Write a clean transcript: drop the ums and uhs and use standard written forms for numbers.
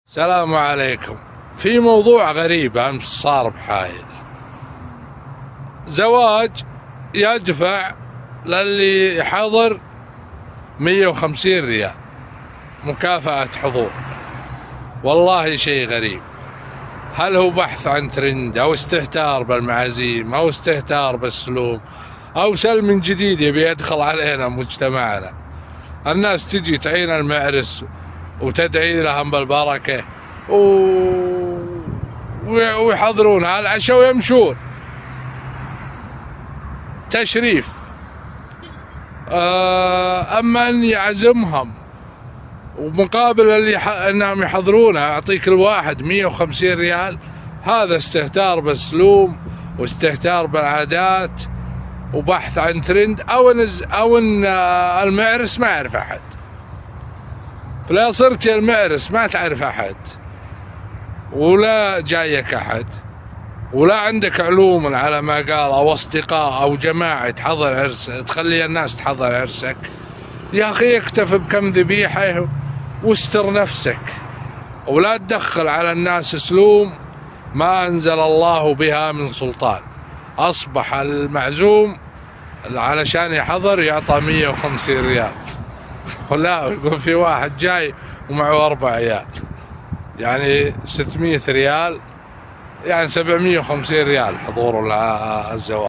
السلام عليكم. في موضوع غريب أمس صار بحايل. زواج يدفع للي حضر 150 ريال مكافأة حضور. والله شيء غريب. هل هو بحث عن ترند أو استهتار بالمعازيم أو استهتار بالسلوك أو سلم جديد يبي يدخل علينا مجتمعنا؟ الناس تجي تعين المعرس وتدعي لهم بالبركة ويحضرون على العشاء ويمشون تشريف. أما أن يعزمهم ومقابل أنهم يحضرونه أعطيك الواحد 150 ريال، هذا استهتار بالسلوم واستهتار بالعادات وبحث عن ترند أو أن المعرس ما يعرف أحد. فلا صرت يا المعرس ما تعرف أحد ولا جايك أحد ولا عندك علوم على ما قال أو أصدقاء أو جماعة تحضر عرسك تخلي الناس تحضر عرسك. يا أخي اكتفي بكم ذبيحة واستر نفسك ولا تدخل على الناس سلوم ما أنزل الله بها من سلطان. أصبح المعزوم علشان يحضر يعطى 150 ريال ولا يقول في واحد جاي ومعه 4 عيال، يعني 600 ريال، يعني 750 ريال حضور الزواج.